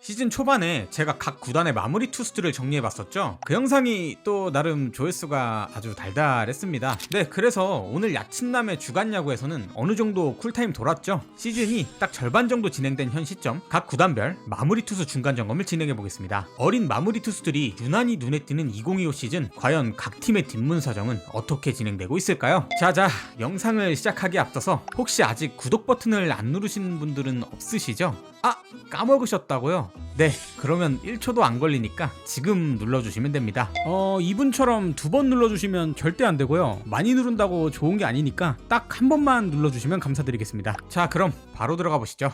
시즌 초반에 제가 각 구단의 마무리 투수들을 정리해봤었죠. 그 영상이 또 나름 조회수가 아주 달달했습니다. 네, 그래서 오늘 야친남의 주간야구에서는 어느정도 쿨타임 돌았죠. 시즌이 딱 절반 정도 진행된 현 시점 각 구단별 마무리 투수 중간 점검을 진행해보겠습니다. 어린 마무리 투수들이 유난히 눈에 띄는 2025 시즌, 과연 각 팀의 뒷문 사정은 어떻게 진행되고 있을까요? 자자, 영상을 시작하기에 앞서서 혹시 아직 구독 버튼을 안 누르신 분들은 없으시죠? 아, 까먹으셨다고요? 네, 그러면 1초도 안 걸리니까 지금 눌러주시면 됩니다. 이분처럼 2번 눌러주시면 절대 안 되고요. 많이 누른다고 좋은 게 아니니까 딱 한 번만 눌러주시면 감사드리겠습니다. 자, 그럼 바로 들어가 보시죠.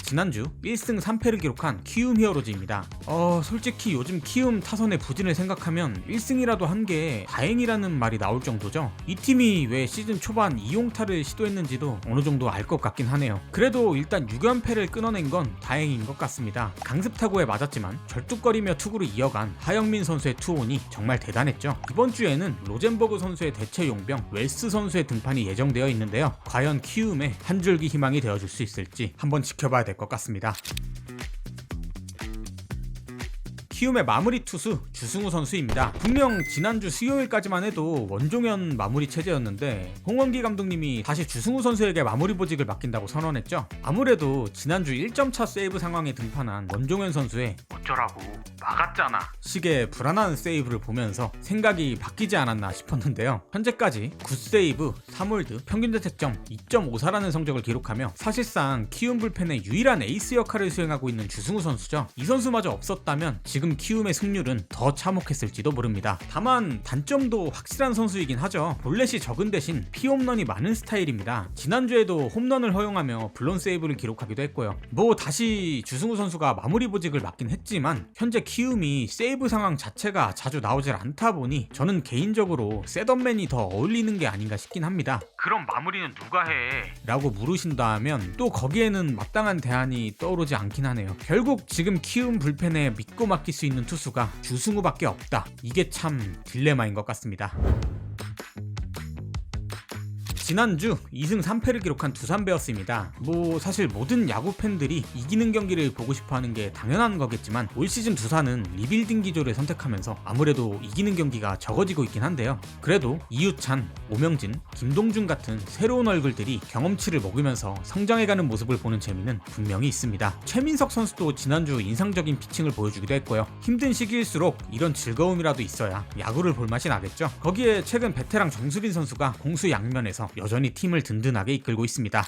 지난주 1승 3패를 기록한 키움 히어로즈입니다. 솔직히 요즘 키움 타선의 부진을 생각하면 1승이라도 한 게 다행이라는 말이 나올 정도죠. 이 팀이 왜 시즌 초반 이용타를 시도했는지도 어느 정도 알 것 같긴 하네요. 그래도 일단 6연패를 끊어낸 건 다행인 것 같습니다. 강습 타구에 맞았지만 절뚝거리며 투구를 이어간 하영민 선수의 투혼이 정말 대단했죠. 이번 주에는 로젠버그 선수의 대체 용병 웰스 선수의 등판이 예정되어 있는데요. 과연 키움의 한 줄기 희망이 되어줄 수 있을지 한번 지켜봐야 될 것 같습니다. 키움의 마무리 투수 주승우 선수입니다. 분명 지난주 수요일까지만 해도 원종현 마무리 체제였는데 홍원기 감독님이 다시 주승우 선수에게 마무리 보직을 맡긴다고 선언했죠. 아무래도 지난주 1점차 세이브 상황에 등판한 원종현 선수의 어쩌라고 막았잖아 식의 불안한 세이브를 보면서 생각이 바뀌지 않았나 싶었는데요. 현재까지 9세이브 3홀드 평균 자책점 2.54라는 성적을 기록하며 사실상 키움 불펜의 유일한 에이스 역할을 수행하고 있는 주승우 선수죠. 이 선수마저 없었다면 지금 키움의 승률은 더 참혹했을지도 모릅니다. 다만 단점도 확실한 선수이긴 하죠. 볼넷이 적은 대신 피홈런이 많은 스타일입니다. 지난주에도 홈런을 허용하며 블론 세이브를 기록하기도 했고요. 다시 주승우 선수가 마무리 보직을 맡긴 했지만 현재 키움이 세이브 상황 자체가 자주 나오질 않다 보니 저는 개인적으로 셋업맨이 더 어울리는 게 아닌가 싶긴 합니다. 그럼 마무리는 누가 해? 라고 물으신다면 또 거기에는 마땅한 대안이 떠오르지 않긴 하네요. 결국 지금 키움 불펜에 믿고 맡길 수 있는 투수가 주승우밖에 없다. 이게 참 딜레마인 것 같습니다. 지난주 2승 3패를 기록한 두산 베어스입니다. 사실 모든 야구 팬들이 이기는 경기를 보고 싶어하는 게 당연한 거겠지만 올 시즌 두산은 리빌딩 기조를 선택하면서 아무래도 이기는 경기가 적어지고 있긴 한데요. 그래도 이유찬, 오명진, 김동준 같은 새로운 얼굴들이 경험치를 먹으면서 성장해가는 모습을 보는 재미는 분명히 있습니다. 최민석 선수도 지난주 인상적인 피칭을 보여주기도 했고요. 힘든 시기일수록 이런 즐거움이라도 있어야 야구를 볼 맛이 나겠죠. 거기에 최근 베테랑 정수빈 선수가 공수 양면에서 여전히 팀을 든든하게 이끌고 있습니다.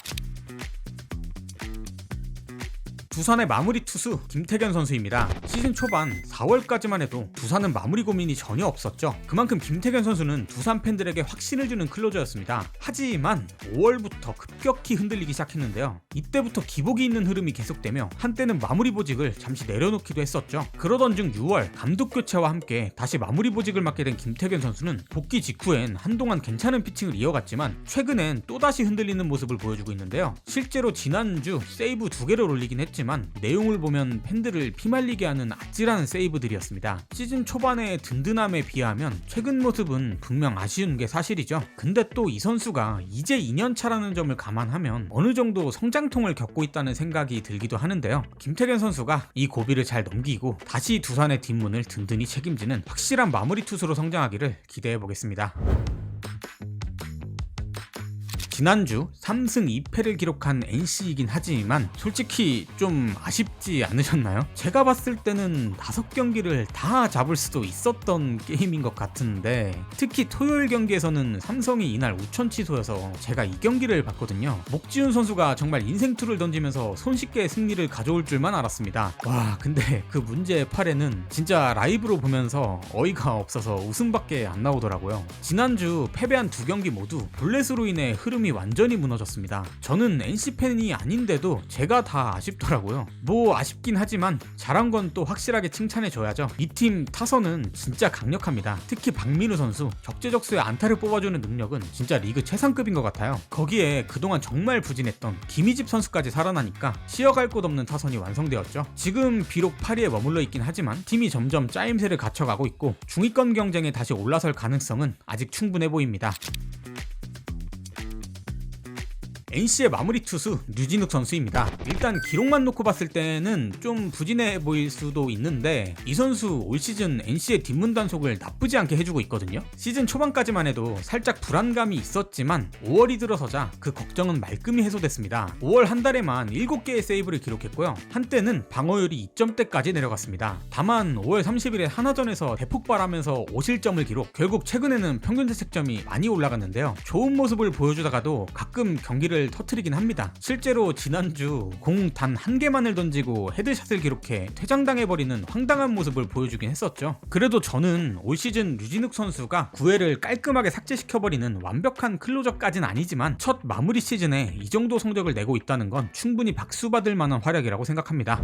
두산의 마무리 투수 김태견 선수입니다. 시즌 초반 4월까지만 해도 두산은 마무리 고민이 전혀 없었죠. 그만큼 김태견 선수는 두산 팬들에게 확신을 주는 클로저였습니다. 하지만 5월부터 급격히 흔들리기 시작했는데요. 이때부터 기복이 있는 흐름이 계속되며 한때는 마무리 보직을 잠시 내려놓기도 했었죠. 그러던 중 6월 감독 교체와 함께 다시 마무리 보직을 맡게 된 김태견 선수는 복귀 직후엔 한동안 괜찮은 피칭을 이어갔지만 최근엔 또다시 흔들리는 모습을 보여주고 있는데요. 실제로 지난주 세이브 2개를 올리긴 했지만 내용을 보면 팬들을 피말리게 하는 아찔한 세이브들이었습니다. 시즌 초반의 든든함에 비하면 최근 모습은 분명 아쉬운 게 사실이죠. 근데 또 이 선수가 이제 2년차라는 점을 감안하면 어느 정도 성장통을 겪고 있다는 생각이 들기도 하는데요. 김태견 선수가 이 고비를 잘 넘기고 다시 두산의 뒷문을 든든히 책임지는 확실한 마무리 투수로 성장하기를 기대해보겠습니다. 지난주 3승 2패를 기록한 NC이긴 하지만 솔직히 좀 아쉽지 않으셨나요? 제가 봤을 때는 5경기를 다 잡을 수도 있었던 게임인 것 같은데 특히 토요일 경기에서는 삼성이 이날 우천 취소여서 제가 이 경기를 봤거든요. 목지훈 선수가 정말 인생투를 던지면서 손쉽게 승리를 가져올 줄만 알았습니다. 와, 근데 그 문제의 8회는 진짜 라이브로 보면서 어이가 없어서 웃음밖에 안 나오더라고요. 지난주 패배한 2경기 모두 볼넷으로 인해 흐름이 완전히 무너졌습니다. 저는 NC팬이 아닌데도 제가 다 아쉽더라고요. 아쉽긴 하지만 잘한 건 또 확실하게 칭찬해줘야죠. 이 팀 타선은 진짜 강력합니다. 특히 박민우 선수 적재적소에 안타를 뽑아주는 능력은 진짜 리그 최상급인 것 같아요. 거기에 그동안 정말 부진했던 김희집 선수까지 살아나니까 쉬어갈 곳 없는 타선이 완성되었죠. 지금 비록 8위에 머물러 있긴 하지만 팀이 점점 짜임새를 갖춰가고 있고 중위권 경쟁에 다시 올라설 가능성은 아직 충분해 보입니다. NC의 마무리 투수 류진욱 선수입니다. 일단 기록만 놓고 봤을 때는 좀 부진해 보일 수도 있는데 이 선수 올 시즌 NC의 뒷문 단속을 나쁘지 않게 해주고 있거든요. 시즌 초반까지만 해도 살짝 불안감이 있었지만 5월이 들어서자 그 걱정은 말끔히 해소됐습니다. 5월 한 달에만 7개의 세이브를 기록했고요. 한때는 방어율이 2점대까지 내려갔습니다. 다만 5월 30일에 하나전에서 대폭발하면서 5실점을 기록, 결국 최근에는 평균 자책점이 많이 올라갔는데요. 좋은 모습을 보여주다가도 가끔 경기를 터트리긴 합니다. 실제로 지난주 공 단 한 개만을 던지고 헤드샷을 기록해 퇴장당해버리는 황당한 모습을 보여주긴 했었죠. 그래도 저는 올 시즌 류진욱 선수가 9회를 깔끔하게 삭제시켜버리는 완벽한 클로저까진 아니지만 첫 마무리 시즌에 이 정도 성적을 내고 있다는 건 충분히 박수받을 만한 활약이라고 생각합니다.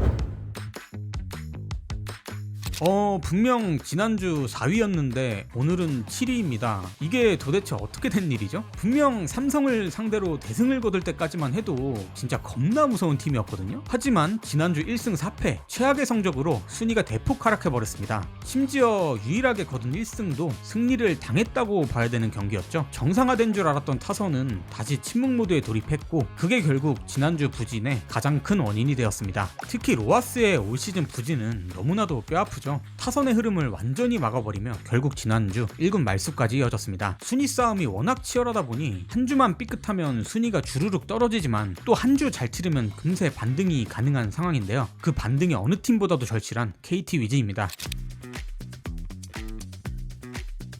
분명 지난주 4위였는데 오늘은 7위입니다. 이게 도대체 어떻게 된 일이죠? 분명 삼성을 상대로 대승을 거둘 때까지만 해도 진짜 겁나 무서운 팀이었거든요. 하지만 지난주 1승 4패 최악의 성적으로 순위가 대폭 하락해버렸습니다. 심지어 유일하게 거둔 1승도 승리를 당했다고 봐야 되는 경기였죠. 정상화된 줄 알았던 타선은 다시 침묵 모드에 돌입했고 그게 결국 지난주 부진의 가장 큰 원인이 되었습니다. 특히 로하스의 올 시즌 부진은 너무나도 뼈아프죠. 타선의 흐름을 완전히 막아버리며 결국 지난주 1군 말수까지 이어졌습니다. 순위 싸움이 워낙 치열하다 보니 한 주만 삐끗하면 순위가 주르륵 떨어지지만 또 한 주 잘 치르면 금세 반등이 가능한 상황인데요. 그 반등이 어느 팀보다도 절실한 KT 위즈입니다.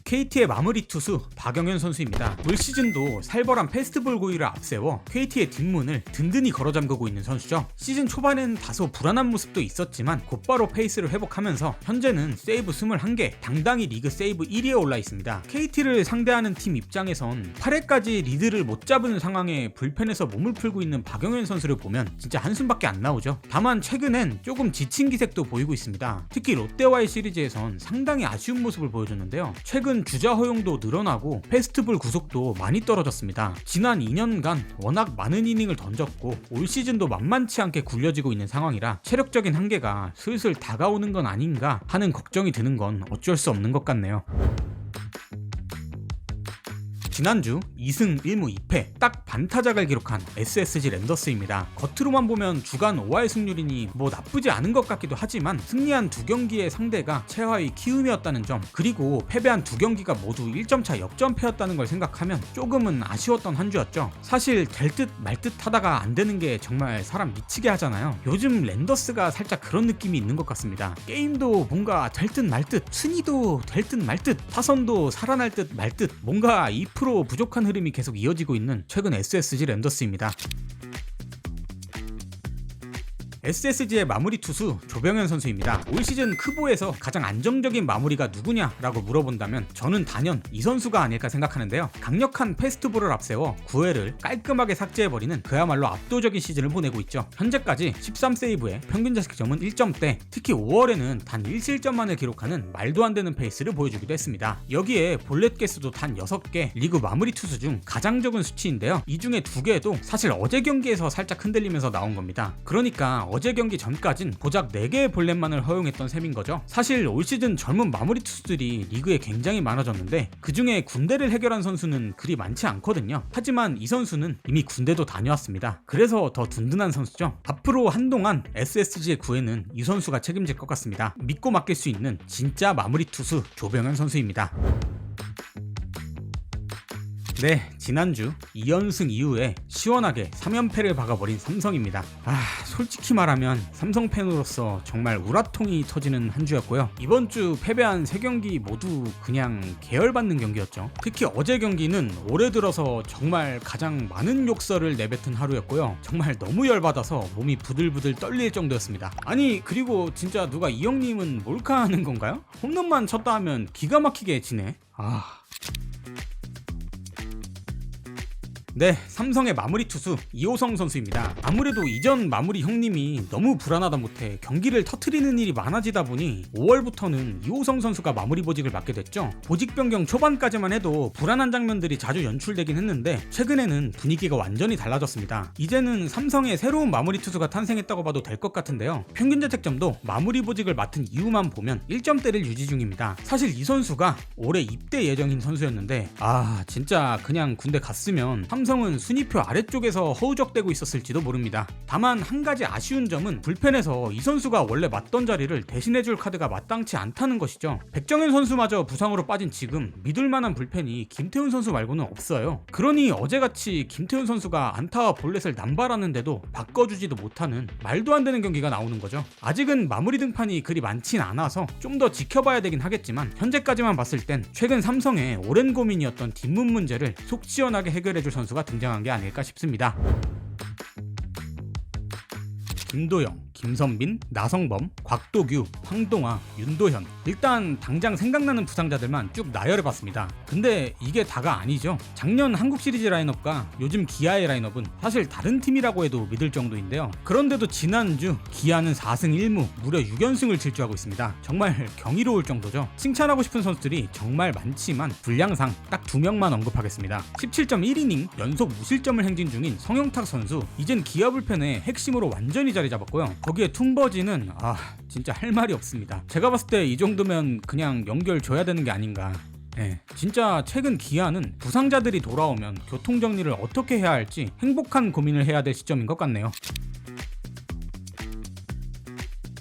KT의 마무리 투수 박영현 선수입니다. 올 시즌도 살벌한 패스트볼 고의를 앞세워 KT의 뒷문을 든든히 걸어잠그고 있는 선수죠. 시즌 초반엔 다소 불안한 모습도 있었지만 곧바로 페이스를 회복하면서 현재는 세이브 21개, 당당히 리그 세이브 1위에 올라 있습니다. KT를 상대하는 팀 입장에선 8회까지 리드를 못 잡은 상황에 불펜에서 몸을 풀고 있는 박영현 선수를 보면 진짜 한숨밖에 안 나오죠. 다만 최근엔 조금 지친 기색도 보이고 있습니다. 특히 롯데와의 시리즈에선 상당히 아쉬운 모습을 보여줬는데요. 최근 주자 허용도 늘어나고 패스트볼 구속도 많이 떨어졌습니다. 지난 2년간 워낙 많은 이닝을 던졌고 올 시즌도 만만치 않게 굴려지고 있는 상황이라 체력적인 한계가 슬슬 다가오는 건 아닌가 하는 걱정이 드는 건 어쩔 수 없는 것 같네요. 지난주 2승 1무 2패 딱 반타작을 기록한 SSG 랜더스입니다. 겉으로만 보면 주간 5할 승률이니 뭐 나쁘지 않은 것 같기도 하지만 승리한 2경기의 상대가 최하위 키움이었다는 점, 그리고 패배한 2경기가 모두 1점차 역전패였다는 걸 생각하면 조금은 아쉬웠던 한 주였죠. 사실 될 듯 말 듯 하다가 안 되는 게 정말 사람 미치게 하잖아요. 요즘 랜더스가 살짝 그런 느낌이 있는 것 같습니다. 게임도 뭔가 될 듯 말 듯, 순위도 될 듯 말 듯, 타선도 살아날 듯 말 듯, 뭔가 2% 부족한 흐름이 계속 이어지고 있는 최근 SSG 랜더스입니다. SSG의 마무리 투수 조병현 선수입니다. 올 시즌 크보에서 가장 안정적인 마무리가 누구냐라고 물어본다면 저는 단연 이 선수가 아닐까 생각하는데요. 강력한 패스트볼을 앞세워 9회를 깔끔하게 삭제해버리는 그야말로 압도적인 시즌을 보내고 있죠. 현재까지 13세이브에 평균 자책점은 1점대, 특히 5월에는 단 1실점만을 기록하는 말도 안 되는 페이스를 보여주기도 했습니다. 여기에 볼넷 개수도 단 6개, 리그 마무리 투수 중 가장 적은 수치인데요. 이 중에 2개도 사실 어제 경기에서 살짝 흔들리면서 나온 겁니다. 그러니까 어제 경기 전까진 고작 4개의 볼넷만을 허용했던 셈인 거죠. 사실 올 시즌 젊은 마무리 투수들이 리그에 굉장히 많아졌는데 그 중에 군대를 해결한 선수는 그리 많지 않거든요. 하지만 이 선수는 이미 군대도 다녀왔습니다. 그래서 더 든든한 선수죠. 앞으로 한동안 SSG의 구애는 이 선수가 책임질 것 같습니다. 믿고 맡길 수 있는 진짜 마무리 투수 조병현 선수입니다. 네, 지난주 2연승 이후에 시원하게 3연패를 박아버린 삼성입니다. 솔직히 말하면 삼성 팬으로서 정말 우라통이 터지는 한 주였고요. 이번 주 패배한 3경기 모두 그냥 계열받는 경기였죠. 특히 어제 경기는 올해 들어서 정말 가장 많은 욕설을 내뱉은 하루였고요. 정말 너무 열받아서 몸이 부들부들 떨릴 정도였습니다. 아니, 그리고 진짜 누가 이 형님은 몰카하는 건가요? 홈런만 쳤다 하면 기가 막히게 지네. 네, 삼성의 마무리 투수 이호성 선수입니다. 아무래도 이전 마무리 형님이 너무 불안하다 못해 경기를 터트리는 일이 많아지다 보니 5월부터는 이호성 선수가 마무리 보직을 맡게 됐죠. 보직 변경 초반까지만 해도 불안한 장면들이 자주 연출되긴 했는데 최근에는 분위기가 완전히 달라졌습니다. 이제는 삼성의 새로운 마무리 투수가 탄생했다고 봐도 될 것 같은데요. 평균 자책점도 마무리 보직을 맡은 이유만 보면 1점대를 유지 중입니다. 사실 이 선수가 올해 입대 예정인 선수였는데 진짜 그냥 군대 갔으면 삼성은 순위표 아래쪽에서 허우적대고 있었을지도 모릅니다. 다만 한 가지 아쉬운 점은 불펜에서 이 선수가 원래 맞던 자리를 대신해줄 카드가 마땅치 않다는 것이죠. 백정현 선수마저 부상으로 빠진 지금 믿을만한 불펜이 김태훈 선수 말고는 없어요. 그러니 어제같이 김태훈 선수가 안타와 볼넷을 남발하는데도 바꿔주지도 못하는 말도 안 되는 경기가 나오는 거죠. 아직은 마무리 등판이 그리 많진 않아서 좀 더 지켜봐야 되긴 하겠지만 현재까지만 봤을 땐 최근 삼성의 오랜 고민이었던 뒷문 문제를 속 시원하게 해결해줄 선수가 등장한 게 아닐까 싶습니다. 김도영, 김선빈, 나성범, 곽도규, 황동아, 윤도현, 일단 당장 생각나는 부상자들만 쭉 나열해봤습니다. 근데 이게 다가 아니죠. 작년 한국 시리즈 라인업과 요즘 기아의 라인업은 사실 다른 팀이라고 해도 믿을 정도인데요. 그런데도 지난주 기아는 4승 1무 무려 6연승을 질주하고 있습니다. 정말 경이로울 정도죠. 칭찬하고 싶은 선수들이 정말 많지만 분량상 딱 2명만 언급하겠습니다. 17.1이닝 연속 무실점을 행진 중인 성영탁 선수, 이젠 기아 불펜의 핵심으로 완전히 자리 잡았고요. 거기에 퉁버지는 진짜 할 말이 없습니다. 제가 봤을 때 이 정도면 그냥 연결 줘야 되는 게 아닌가. 진짜 최근 기아는 부상자들이 돌아오면 교통정리를 어떻게 해야 할지 행복한 고민을 해야 될 시점인 것 같네요.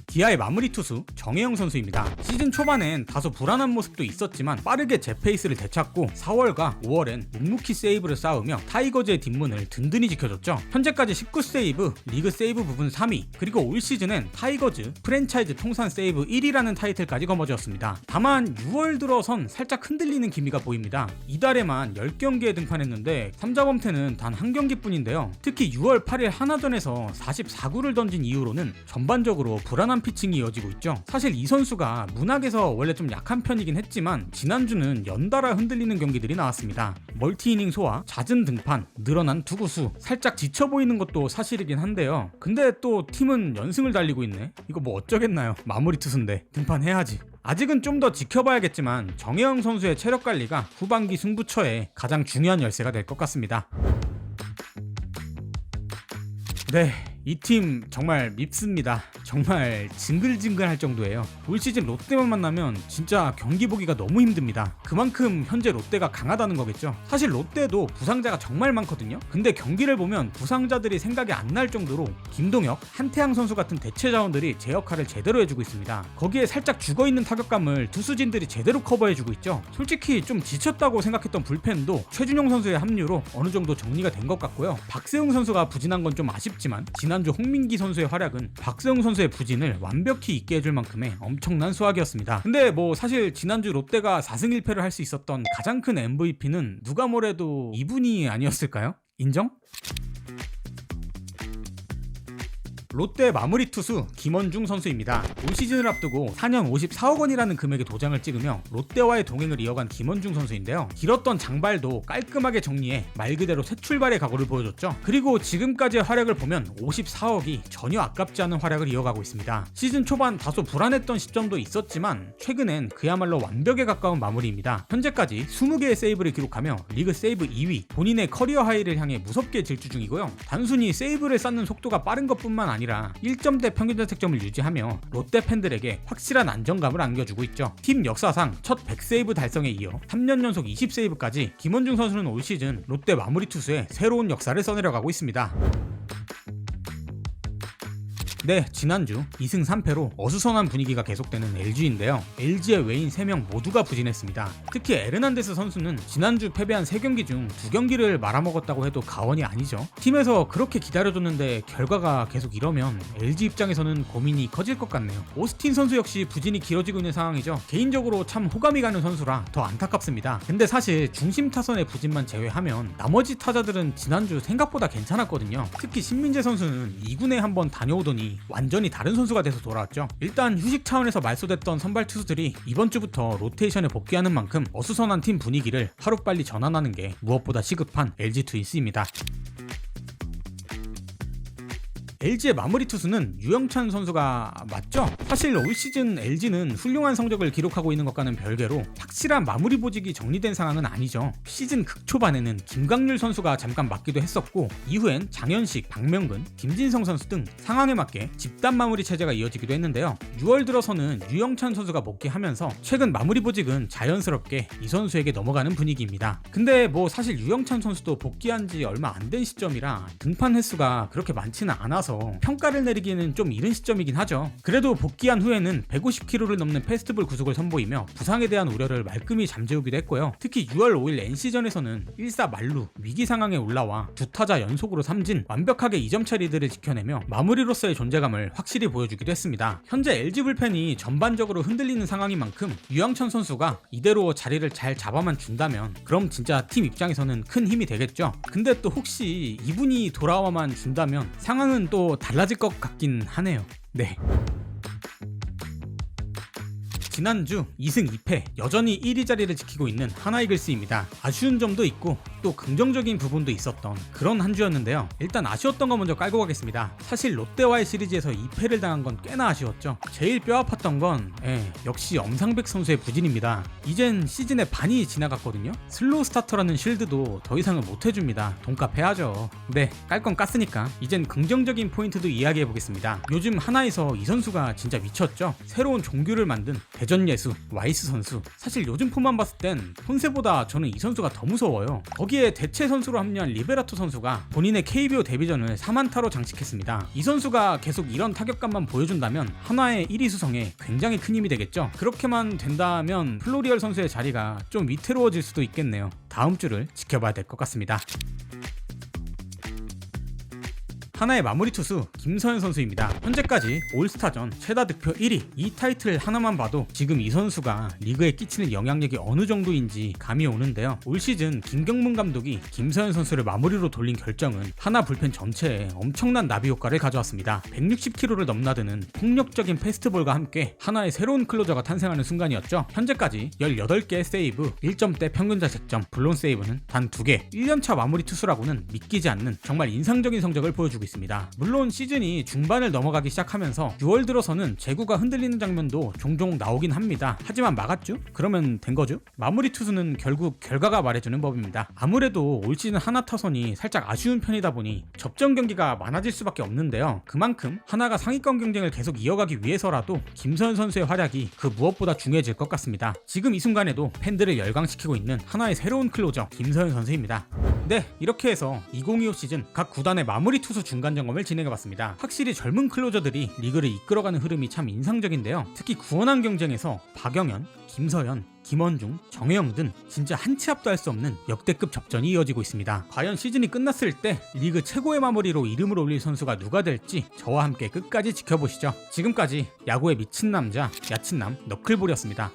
기아의 마무리 투수 정혜영 선수입니다. 시즌 초반엔 다소 불안한 모습도 있었지만 빠르게 제 페이스를 되찾고 4월과 5월엔 묵묵히 세이브를 쌓으며 타이거즈의 뒷문을 든든히 지켜줬죠. 현재까지 19세이브, 리그 세이브 부분 3위, 그리고 올 시즌엔 타이거즈 프랜차이즈 통산 세이브 1위라는 타이틀까지 거머쥐었습니다. 다만 6월 들어선 살짝 흔들리는 기미가 보입니다. 이달에만 10경기에 등판했는데 3자범퇴는 단 한 경기뿐인데요. 특히 6월 8일 하나전에서 44구를 던진 이후로는 전반적으로 불안한 피칭이 이어지고 있죠. 사실 이 선수가 문학에서 원래 좀 약한 편이긴 했지만 지난주는 연달아 흔들리는 경기들이 나왔습니다. 멀티이닝 소화, 잦은 등판, 늘어난 투구수, 살짝 지쳐 보이는 것도 사실이긴 한데요. 근데 또 팀은 연승을 달리고 있네. 이거 뭐 어쩌겠나요. 마무리 투수인데 등판해야지. 아직은 좀 더 지켜봐야겠지만 정혜영 선수의 체력 관리가 후반기 승부처에 가장 중요한 열쇠가 될 것 같습니다. 이 팀 정말 밉습니다. 정말 징글징글할 정도예요. 올 시즌 롯데만 만나면 진짜 경기 보기가 너무 힘듭니다. 그만큼 현재 롯데가 강하다는 거겠죠. 사실 롯데도 부상자가 정말 많거든요. 근데 경기를 보면 부상자들이 생각이 안 날 정도로 김동혁, 한태양 선수 같은 대체 자원들이 제 역할을 제대로 해주고 있습니다. 거기에 살짝 죽어있는 타격감을 투수진들이 제대로 커버해주고 있죠. 솔직히 좀 지쳤다고 생각했던 불펜도 최준용 선수의 합류로 어느 정도 정리가 된 것 같고요. 박세웅 선수가 부진한 건 좀 아쉽지만 지난주 홍민기 선수의 활약은 박세웅 선수의 부진을 완벽히 잊게 해줄 만큼의 엄청난 수확이었습니다. 근데 뭐 사실 지난주 롯데가 4승 1패를 할 수 있었던 가장 큰 MVP는 누가 뭐래도 이분이 아니었을까요? 인정? 롯데 마무리 투수 김원중 선수입니다. 올 시즌을 앞두고 4년 54억 원이라는 금액의 도장을 찍으며 롯데와의 동행을 이어간 김원중 선수인데요. 길었던 장발도 깔끔하게 정리해 말 그대로 새 출발의 각오를 보여줬죠. 그리고 지금까지의 활약을 보면 54억이 전혀 아깝지 않은 활약을 이어가고 있습니다. 시즌 초반 다소 불안했던 시점도 있었지만 최근엔 그야말로 완벽에 가까운 마무리입니다. 현재까지 20개의 세이브를 기록하며 리그 세이브 2위, 본인의 커리어 하이를 향해 무섭게 질주 중이고요. 단순히 세이브를 쌓는 속도가 빠른 것뿐만 아니라 1점대 평균 자책점을 유지하며 롯데 팬들에게 확실한 안정감을 안겨주고 있죠. 팀 역사상 첫 100세이브 달성에 이어 3년 연속 20세이브까지 김원중 선수는 올 시즌 롯데 마무리 투수의 새로운 역사를 써내려가고 있습니다. 지난주 2승 3패로 어수선한 분위기가 계속되는 LG인데요. LG의 외인 3명 모두가 부진했습니다. 특히 에르난데스 선수는 지난주 패배한 3경기 중 2경기를 말아먹었다고 해도 과언이 아니죠. 팀에서 그렇게 기다려줬는데 결과가 계속 이러면 LG 입장에서는 고민이 커질 것 같네요. 오스틴 선수 역시 부진이 길어지고 있는 상황이죠. 개인적으로 참 호감이 가는 선수라 더 안타깝습니다. 근데 사실 중심 타선의 부진만 제외하면 나머지 타자들은 지난주 생각보다 괜찮았거든요. 특히 신민재 선수는 2군에 한번 다녀오더니 완전히 다른 선수가 돼서 돌아왔죠. 일단 휴식 차원에서 말소됐던 선발 투수들이 이번 주부터 로테이션에 복귀하는 만큼 어수선한 팀 분위기를 하루빨리 전환하는 게 무엇보다 시급한 LG 트윈스입니다. LG의 마무리 투수는 유영찬 선수가 맞죠? 사실 올 시즌 LG는 훌륭한 성적을 기록하고 있는 것과는 별개로 확실한 마무리 보직이 정리된 상황은 아니죠. 시즌 극초반에는 김강률 선수가 잠깐 맡기도 했었고 이후엔 장현식, 박명근, 김진성 선수 등 상황에 맞게 집단 마무리 체제가 이어지기도 했는데요. 6월 들어서는 유영찬 선수가 복귀하면서 최근 마무리 보직은 자연스럽게 이 선수에게 넘어가는 분위기입니다. 근데 뭐 사실 유영찬 선수도 복귀한 지 얼마 안 된 시점이라 등판 횟수가 그렇게 많지는 않아서 평가를 내리기에는 좀 이른 시점이긴 하죠. 그래도 복귀한 후에는 150kg를 넘는 페스티벌 구속을 선보이며 부상에 대한 우려를 말끔히 잠재우기도 했고요. 특히 6월 5일 NC전에서는 1사 만루 위기 상황에 올라와 두 타자 연속으로 삼진, 완벽하게 2점차 리드를 지켜내며 마무리로서의 존재감을 확실히 보여주기도 했습니다. 현재 LG 불펜이 전반적으로 흔들리는 상황인 만큼 유영찬 선수가 이대로 자리를 잘 잡아만 준다면 그럼 진짜 팀 입장에서는 큰 힘이 되겠죠. 근데 또 혹시 이분이 돌아와만 준다면 상황은 또 달라질 것 같긴 하네요. 네. 지난주 2승 2패 여전히 1위 자리를 지키고 있는 하나이글스입니다. 아쉬운 점도 있고 또 긍정적인 부분도 있었던 그런 한 주였는데요. 일단 아쉬웠던 거 먼저 깔고 가겠습니다. 사실 롯데와의 시리즈에서 2패를 당한 건 꽤나 아쉬웠죠. 제일 뼈아팠던 건 역시 엄상백 선수의 부진입니다. 이젠 시즌의 반이 지나갔거든요. 슬로우 스타터라는 쉴드도 더 이상은 못해줍니다. 돈값 해야죠. 네, 깔 건 깠으니까 이젠 긍정적인 포인트도 이야기해보겠습니다. 요즘 하나에서 이 선수가 진짜 미쳤죠. 새로운 종교를 만든 대전예수 와이스 선수. 사실 요즘 폼만 봤을 땐 폰세보다 저는 이 선수가 더 무서워요. 거기에 대체 선수로 합류한 리베라토 선수가 본인의 KBO 데뷔전을 4만타로 장식했습니다. 이 선수가 계속 이런 타격감만 보여준다면 하나의 1위 수성에 굉장히 큰 힘이 되겠죠. 그렇게만 된다면 플로리얼 선수의 자리가 좀 위태로워질 수도 있겠네요. 다음 주를 지켜봐야 될 것 같습니다. 하나의 마무리 투수 김서현 선수입니다. 현재까지 올스타전 최다 득표 1위, 이 타이틀 하나만 봐도 지금 이 선수가 리그에 끼치는 영향력이 어느 정도인지 감이 오는데요. 올 시즌 김경문 감독이 김서현 선수를 마무리로 돌린 결정은 하나 불펜 전체에 엄청난 나비 효과를 가져왔습니다. 160km를 넘나드는 폭력적인 패스트볼과 함께 하나의 새로운 클로저가 탄생하는 순간이었죠. 현재까지 18개의 세이브, 1점대 평균 자책점, 블론 세이브는 단 2개, 1년차 마무리 투수라고는 믿기지 않는 정말 인상적인 성적을 보여주고 있습니다. 물론 시즌이 중반을 넘어가기 시작하면서 6월 들어서는 제구가 흔들리는 장면도 종종 나오긴 합니다. 하지만 막았죠? 그러면 된 거죠? 마무리 투수는 결국 결과가 말해주는 법입니다. 아무래도 올 시즌 하나 타선이 살짝 아쉬운 편이다 보니 접전 경기가 많아질 수밖에 없는데요. 그만큼 하나가 상위권 경쟁을 계속 이어가기 위해서라도 김서현 선수의 활약이 그 무엇보다 중요해질 것 같습니다. 지금 이 순간에도 팬들을 열광시키고 있는 하나의 새로운 클로저 김서현 선수입니다. 네, 이렇게 해서 2025 시즌 각 구단의 마무리 투수 중간 점검을 진행해봤습니다. 확실히 젊은 클로저들이 리그를 이끌어가는 흐름이 참 인상적인데요. 특히 구원왕 경쟁에서 박영현, 김서현, 김원중, 정혜영 등 진짜 한 치 앞도 할 수 없는 역대급 접전이 이어지고 있습니다. 과연 시즌이 끝났을 때 리그 최고의 마무리로 이름을 올릴 선수가 누가 될지 저와 함께 끝까지 지켜보시죠. 지금까지 야구에 미친 남자 야친남 너클볼이었습니다.